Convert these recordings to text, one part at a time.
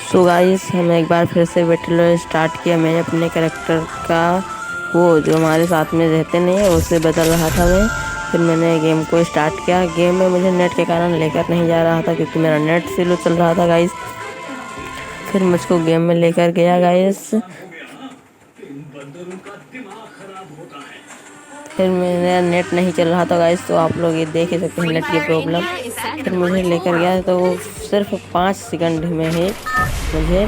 So guys हम एक बार फिर से बैटल रॉयल स्टार्ट किया। मैंने अपने कैरेक्टर का वो जो हमारे साथ में रहते नहीं है उससे बदल रहा था मैं। फिर मैंने गेम को स्टार्ट किया। गेम में मुझे नेट के कारण लेकर नहीं जा रहा था क्योंकि मेरा नेट स्लो चल रहा था गाइस। फिर मुझको गेम में लेकर गया गाइस। फिर मेरा नेट नहीं चल रहा था गाइस, तो आप लोग ये देख ही सकते हैं नेट की प्रॉब्लम। फिर मुझे लेकर गया तो वो सिर्फ 5 सेकंड में ही मुझे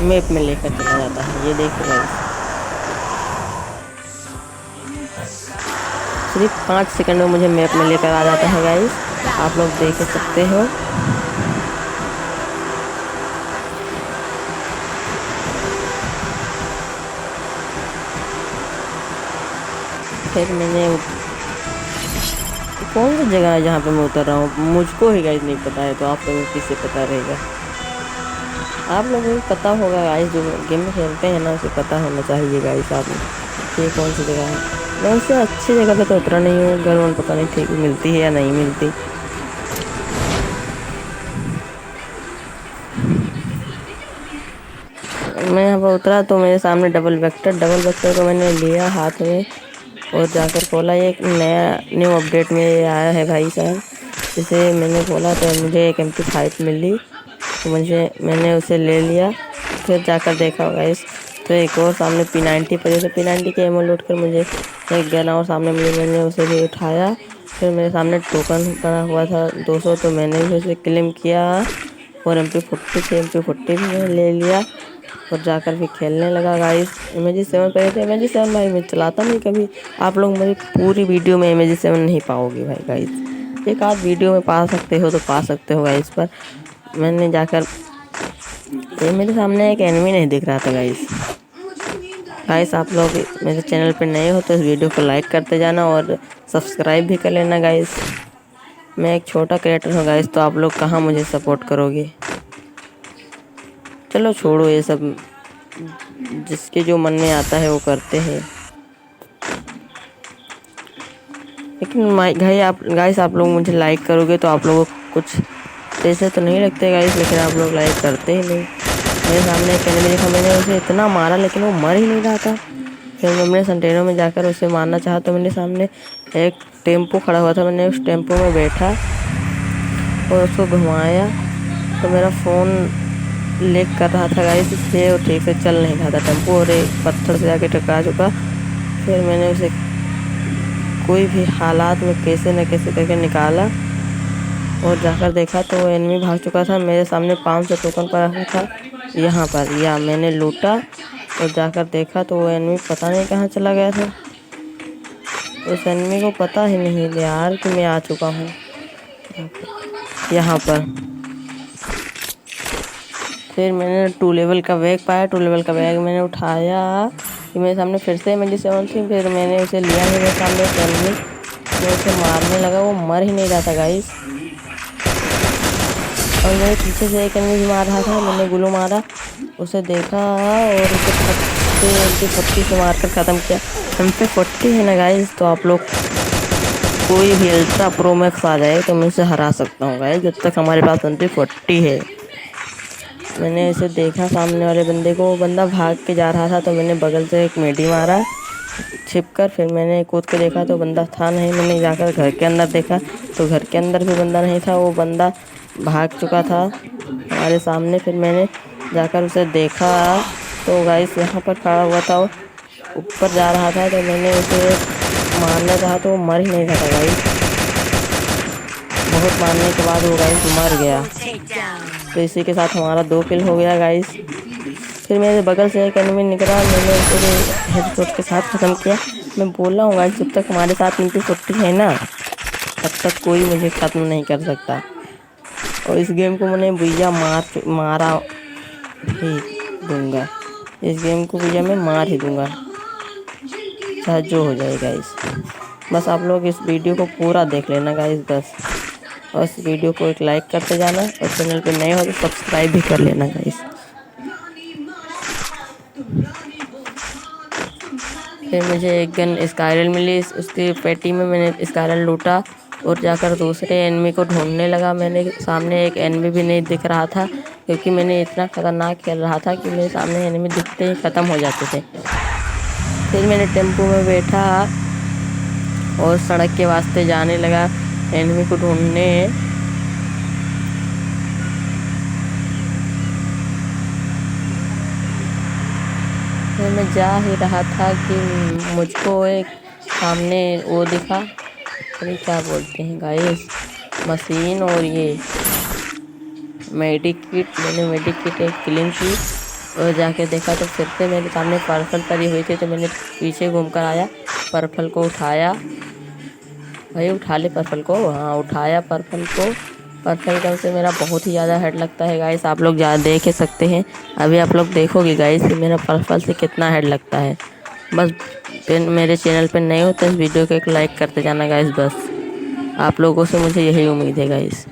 मैप में लेकर चला जाता है। ये देखो गाइस, सिर्फ 5 सेकंड में मुझे मैप में लेकर आ जाता है गाइस, आप लोग देख सकते हो। फिर मैंने कौन सी जगह है जहाँ पे मैं उतर रहा हूँ मुझको ही गाइस नहीं पता है, तो आप लोगों को किससे पता रहेगा? आप लोगों को पता होगा गाइस, जो गेम में खेलते हैं ना उसे पता होना चाहिए गाइस। आप ये कौन सी जगह है? मैं उससे अच्छी जगह पे तो उतरा नहीं हूँ, घर में पता नहीं ठीक मिलती है या नहीं मिलती। मैं यहाँ पर उतरा तो मेरे सामने डबल वेक्टर को मैंने लिया हाथ में और जाकर खोला। ये एक नया न्यू अपडेट में आया है भाई साहब। इसे मैंने खोला तो मुझे एक MP5 मिली, तो मैंने उसे ले लिया। फिर जाकर देखा गाइस तो एक और सामने P90 पड़ी, तो P90 के एमो लूट कर मुझे एक गन और सामने मिली, मैंने उसे भी उठाया। फिर मेरे सामने टोकन पड़ा हुआ था 200, तो मैंने भी उसे क्लेम किया और MP40 भी मैंने ले लिया और जाकर फिर खेलने लगा गाइस। MG7 पड़े थे। MG7 भाई मैं चलाता नहीं कभी, आप लोग मेरी पूरी वीडियो में MG7 नहीं पाओगे भाई गाइस। एक आध वीडियो में पा सकते हो तो पा सकते हो गाइस, पर मैंने जाकर ये मेरे सामने एक एनिमी नहीं दिख रहा था गाइस। आप लोग मेरे चैनल पे नए हो तो इस वीडियो को लाइक करते जाना और सब्सक्राइब भी कर लेना गाइस। मैं एक छोटा क्रिएटर हूँ गाइस, तो आप लोग कहाँ मुझे सपोर्ट करोगे? चलो छोड़ो ये सब, जिसके जो मन में आता है वो करते हैं। लेकिन गाइस आप लोग मुझे लाइक करोगे तो आप लोगों को कुछ पैसे तो नहीं लगते गाइस, लेकिन आप लोग लाइक करते ही नहीं। मेरे सामने एक एनिमी देखा, मैंने उसे इतना मारा लेकिन वो मर ही नहीं रहा था। फिर मैंने संटेनों में जाकर उसे मारना चाहा तो मेरे सामने एक टेम्पो खड़ा हुआ था, मैंने उस टेम्पो में बैठा और उसको घुमाया तो मेरा फ़ोन लेक कर रहा था गाइस, इसलिए वो ठीक से चल नहीं रहा था टेम्पो और एक पत्थर से जाके टकरा चुका। फिर मैंने उसे कोई भी हालात में कैसे न कैसे करके निकाला और जाकर देखा तो वो एनिमी भाग चुका था। मेरे सामने 500 टोकन पड़ा हुआ था यहाँ पर, या मैंने लूटा और जाकर देखा तो वो एनिमी पता नहीं कहाँ चला गया था। उस एनिमी को पता ही नहीं यार कि मैं आ चुका हूँ यहाँ पर। फिर मैंने 2 लेवल का बैग पाया, 2 लेवल का बैग मैंने उठाया। कि मेरे सामने फिर से MG7 थी, फिर मैंने उसे लिया। मेरे सामने एक एनिमी, मैं उसे मारने लगा, वो मर ही नहीं रहा था गाइस। और मेरे पीछे से एक एनिमी भी मार रहा था, मैंने गुलो मारा, उसे देखा और उसे MP40 से मारकर ख़त्म किया। MP40 है ना गाइस, तो आप लोग कोई भी अल्ट्रा प्रो मैक्स आ जाए तो मैं उसे हरा सकता हूँ गाइस, जब तक हमारे पास MP40 है। मैंने इसे देखा सामने वाले बंदे को, वो बंदा भाग के जा रहा था तो मैंने बगल से एक मेडी मारा छिप कर। फिर मैंने कूद के देखा तो बंदा था नहीं, मैंने जाकर घर के अंदर देखा तो घर के अंदर भी बंदा नहीं था, वो बंदा भाग चुका था हमारे सामने। फिर मैंने जाकर उसे देखा तो गाइस यहाँ पर खड़ा हुआ था, ऊपर जा रहा था, तो मैंने उसे मारना चाहा तो वो मर ही नहीं रहा था गाइस। बहुत मारने के बाद वो गाइस मर गया। तो इसी के साथ हमारा 2 किल हो गया गाइस। फिर मेरे बगल से एक एनिमी निकला, मैंने उसे हेडशॉट के साथ ख़त्म किया। मैं बोल रहा हूँ गाइस, जब तक हमारे साथ MP40 है ना तब तक कोई मुझे ख़त्म नहीं कर सकता। और इस गेम को मैंने भैया मारा ही दूंगा, इस गेम को भैया मैं मार ही दूंगा, चाहे जो हो जाए गाइस। बस आप लोग इस वीडियो को पूरा देख लेना गाइस बस, और इस वीडियो को एक लाइक करते जाना और चैनल पे नए हो तो सब्सक्राइब भी कर लेना गाइस। फिर मुझे एक गन स्काइरल मिली, उसकी पेटी में मैंने स्काइरल लूटा और जाकर दूसरे एनिमी को ढूंढने लगा। मैंने सामने एक एनिमी भी नहीं दिख रहा था, क्योंकि मैंने इतना खतरनाक खेल रहा था कि मेरे सामने एनिमी दिखते ही ख़त्म हो जाते थे। फिर मैंने टेम्पो में बैठा और सड़क के वास्ते जाने लगा एनिमी को ढूंढने। फिर मैं जा ही रहा था कि मुझको एक सामने वो दिखा, अरे क्या बोलते हैं गाइस, मशीन और ये मेडिक किट। मैंने मेडिक किट एक क्लीन की और जाके देखा तो फिर से मेरे सामने पर्पल पड़ी हुई थी। तो मैंने पीछे घूमकर आया, पर्पल को उठाया। भाई उठा ले पर्पल को, हाँ उठाया पर्पल को। पर्पल गन से मेरा बहुत ही ज़्यादा हेड लगता है गाइस, आप लोग देख ही सकते हैं। अभी आप लोग देखोगे गाइस कि मेरा पर्पल से कितना हेड लगता है। बस मेरे चैनल पे नए हो तो इस वीडियो को एक लाइक करते जाना गाइस, बस आप लोगों से मुझे यही उम्मीद है गाइस।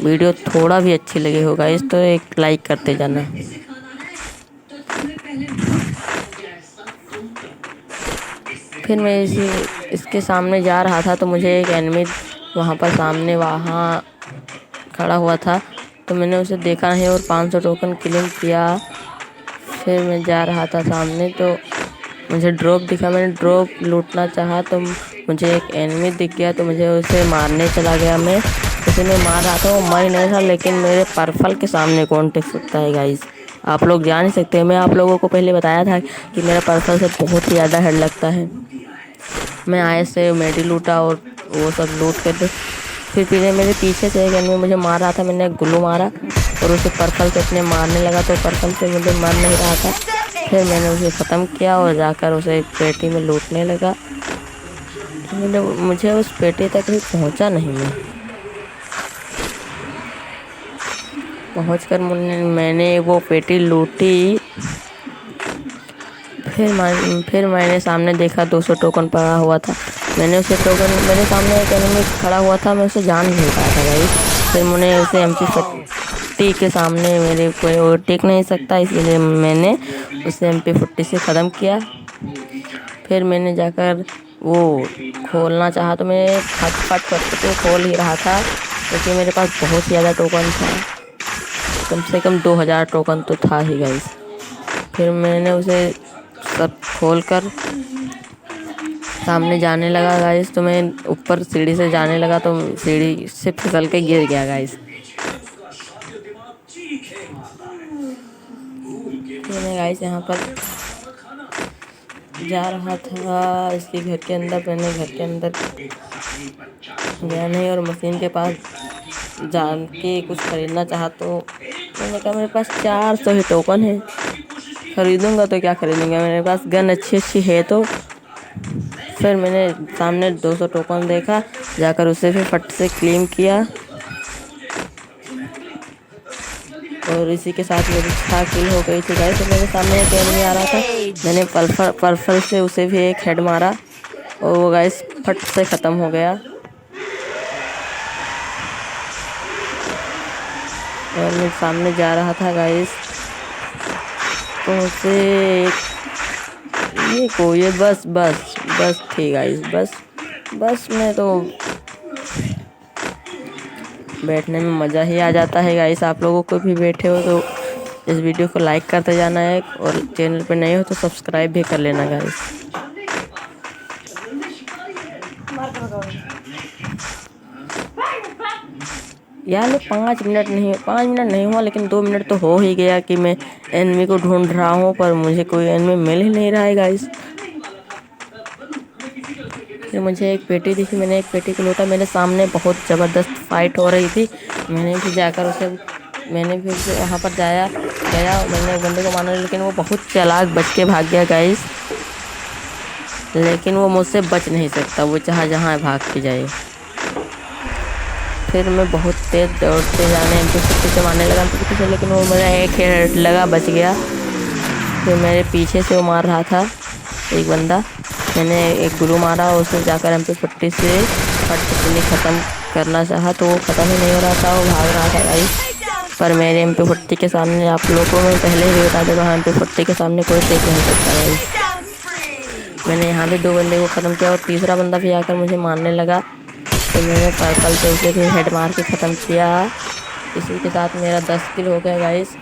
वीडियो थोड़ा भी अच्छी लगी हो गाइस तो एक लाइक करते जाना। फिर मैं इसके सामने जा रहा था तो मुझे एक एनिमी वहाँ पर सामने वहाँ खड़ा हुआ था, तो मैंने उसे देखा नहीं और 500 टोकन क्लेम किया। फिर मैं जा रहा था सामने तो मुझे ड्रॉप दिखा, मैंने ड्रॉप लूटना चाहा तो मुझे एक एनिमी दिख गया, तो मुझे उसे मारने चला गया। मैं उसे मार रहा था, वो मर नहीं था, लेकिन मेरे पर्पल के सामने कौन टिक सकता है गाइस, आप लोग जान ही सकते हैं। मैं आप लोगों को पहले बताया था कि मेरा पर्पल से बहुत ही ज़्यादा हेड लगता है। मैं आए से मेडी लूटा और वो सब लूट कर फिर मेरे पीछे से एक एनिमी मुझे मार रहा था। मैंने ग्लू मारा और उसे पर्पल से अपने मारने लगा, तो पर्पल से मुझे मार नहीं रहा था। फिर मैंने उसे ख़त्म किया और जाकर उसे पेटी में लूटने लगा। मुझे उस पेटी तक भी पहुंचा नहीं। मैं पहुंचकर मैंने वो पेटी लूटी। फिर मैंने सामने देखा 200 टोकन पड़ा हुआ था। मैंने उसे टोकन, मेरे सामने एक एनिमी खड़ा हुआ था, मैं उसे जान नहीं पाया था भाई। फिर मैंने उसे MP40 के सामने, मेरे कोई और टिक नहीं सकता, इसलिए मैंने उसे MP40 से ख़त्म किया। फिर मैंने जाकर वो खोलना चाहा तो मैं फट से खोल ही रहा था, क्योंकि मेरे पास बहुत ज़्यादा टोकन था, कम से कम 2000 टोकन तो था ही गाइस। फिर मैंने उसे सब खोलकर सामने जाने लगा गाइस, तो मैं ऊपर सीढ़ी से जाने लगा तो सीढ़ी से फिसल के गिर गया गाइस। फिर मैं गाइस यहाँ पर जा रहा था इसके घर के अंदर। मैंने घर के अंदर गया नहीं और मशीन के पास जान के कुछ खरीदना चाहा, तो मैंने कहा मेरे पास 400 ही टोकन है, खरीदूंगा तो क्या खरीदूंगा, मेरे पास गन अच्छी है। तो फिर मैंने सामने 200 टोकन देखा, जाकर उसे फिर फट से क्लेम किया और इसी के साथ मेरी 6 किल हो गई थी गाइस। तो मेरे सामने एक एनिमी आ रहा था, मैंने पर्पल से उसे भी एक हेड मारा और वो गाइस फट से ख़त्म हो गया। और मैं सामने जा रहा था गाइस तो उसे ये बस थी गाइस, बस में तो बैठने में मज़ा ही आ जाता है गाइस। आप लोगों को भी बैठे हो तो इस वीडियो को लाइक करते जाना है और चैनल पे नए हो तो सब्सक्राइब भी कर लेना गाइस। यार 5 मिनट नहीं हुआ, लेकिन 2 मिनट तो हो ही गया कि मैं एनिमी को ढूंढ रहा हूँ, पर मुझे कोई एनिमी मिल ही नहीं रहा है गाइस। फिर मुझे एक पेटी दिखी, मैंने एक पेटी को लूटा। मेरे सामने बहुत ज़बरदस्त फाइट हो रही थी। मैंने भी जाकर मैंने फिर वहाँ पर गया, मैंने बंदे को मारा, लेकिन वो बहुत चालाक बच के भाग गया गाइस। लेकिन वो मुझसे बच नहीं सकता, वो जहाँ भाग के जाए। फिर मैं बहुत तेज़ दौड़ते जाने MP40 से मारने लगा MP40 से, लेकिन वो मेरा एक हेड लगा, बच गया। फिर मेरे पीछे से वो मार रहा था एक बंदा, मैंने एक ग्लू मारा और उसे जाकर MP40 से फट से ख़त्म करना चाहा, तो वो ख़त्म ही नहीं हो रहा था, वो भाग रहा था गाइस। पर मेरे MP40 के सामने, आप लोगों को मैं पहले ही बता देता हूँ, MP40 के सामने कोई टिक नहीं सकता गाइस। मैंने यहाँ भी 2 बंदे को ख़त्म किया और तीसरा बंदा भी आकर मुझे मारने लगा, तो मैंने पर्पल से उसे भी हेड मार के ख़त्म किया। इसी के साथ मेरा 10 किल हो गया गाइस।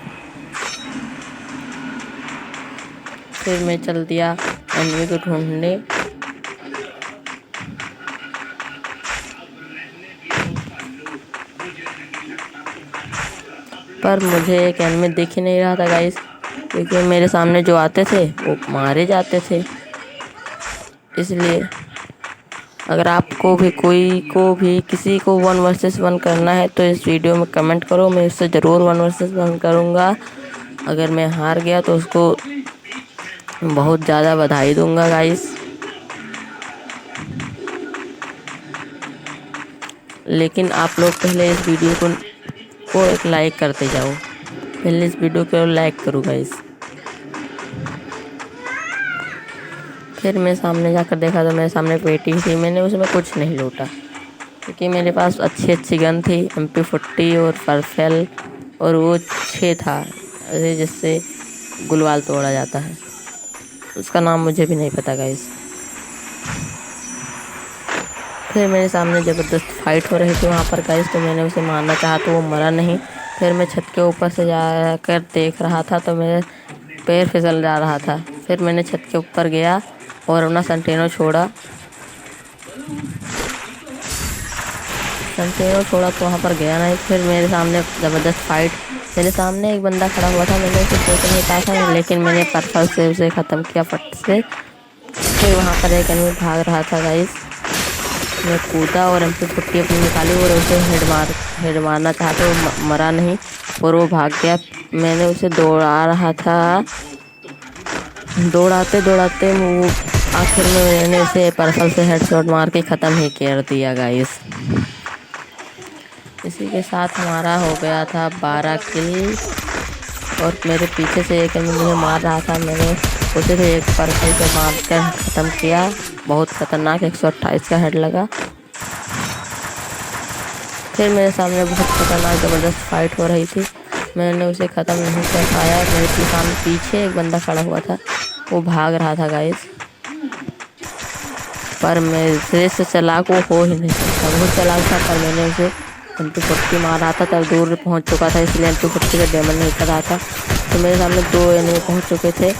फिर मैं चल दिया एनिमी को ढूंढने। पर मुझे एक एनिमी दिख ही नहीं रहा था गाइस, क्योंकि मेरे सामने जो आते थे वो मारे जाते थे। इसलिए अगर आपको भी किसी को 1 वर्सेस 1 करना है तो इस वीडियो में कमेंट करो, मैं उससे ज़रूर 1 वर्सेस 1 करूँगा। अगर मैं हार गया तो उसको बहुत ज़्यादा बधाई दूंगा गाइस। लेकिन आप लोग पहले इस वीडियो को एक लाइक करते जाओ। पहले इस वीडियो को लाइक करो गाइस। फिर मैं सामने जाकर देखा तो मेरे सामने पेटी थी, मैंने उसमें कुछ नहीं लूटा, क्योंकि मेरे पास अच्छी गन थी, MP40 और परफेल, और वो 6 था जिससे गुलवाल तोड़ा जाता है। उसका नाम मुझे भी नहीं पता गाइस। फिर मेरे सामने ज़बरदस्त फाइट हो रही थी वहाँ पर गाइस, तो मैंने उसे मारना चाहा तो वो मरा नहीं। फिर मैं छत के ऊपर से जाकर देख रहा था तो मेरे पैर फिसल जा रहा था। फिर मैंने छत के ऊपर गया और अपना संटेनो छोड़ा तो वहाँ पर गया नहीं। फिर मेरे सामने ज़बरदस्त फाइट, मेरे सामने एक बंदा खड़ा हुआ था, मैंने उसे देख नहीं पाया था, लेकिन मैंने पर्पल से उसे ख़त्म किया फट से। फिर वहाँ पर एक एनिमी भाग रहा था गाइस, मैं कूदा और MP40 अपनी निकाली और उसे हेड मारना चाहा तो वो मरा नहीं और वो भाग गया। मैंने उसे दौड़ा रहा था, दौड़ाते वो आखिर में मैंने उसे पर्पल से हेडशॉट मार के ख़त्म ही कर दिया गाइस। इसी के साथ हमारा हो गया था 12 किल। और मेरे पीछे से एक एनिमी मुझे मार रहा था, मैंने उसे भी एक पर्पल से मार कर ख़त्म किया। बहुत ख़तरनाक 128 का हेड लगा। फिर मेरे सामने बहुत खतरनाक ज़बरदस्त फाइट हो रही थी, मैंने उसे ख़त्म नहीं कर पाया। मेरे सामने पीछे एक बंदा खड़ा हुआ था, वो भाग रहा था गाइस, पर मेरे से चलाक वो हो ही नहीं सकता, बहुत चलाक था। पर मैंने उसे MP40 मार रहा था, तब दूर पहुंच चुका था, इसलिए MP40 का डैमेज नहीं कर रहा था। तो मेरे सामने 2 एनिमी पहुंच चुके थे,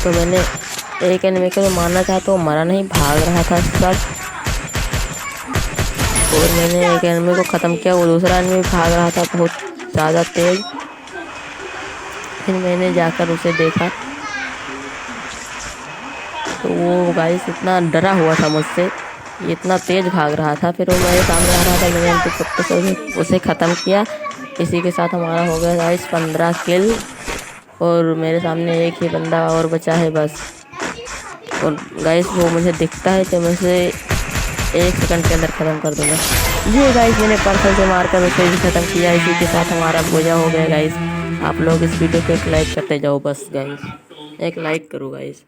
तो मैंने एक एनिमी को मारना चाहा तो वो मरा नहीं, भाग रहा था सब। और मैंने एक एनिमी को ख़त्म किया, वो दूसरा एनिमी भाग रहा था बहुत ज़्यादा तेज़। फिर मैंने जाकर उसे देखा तो वो गाइस इतना डरा हुआ था मुझसे, इतना तेज़ भाग रहा था। फिर वो मेरे सामने आ रहा था, मैंने MP40 से उसे ख़त्म किया। इसी के साथ हमारा हो गया गाइस 15 किल। और मेरे सामने एक ही बंदा और बचा है बस। और गाइस वो मुझे दिखता है तो मैं उसे 1 सेकंड के अंदर ख़त्म कर दूँगा। ये गाइस मैंने पर्पल से मारकर उसे भी ख़त्म किया। इसी के साथ हमारा पूजा हो गया गाइस। आप लोग इस वीडियो को एक लाइक करते जाओ बस गाइस, एक लाइक करो गाइस।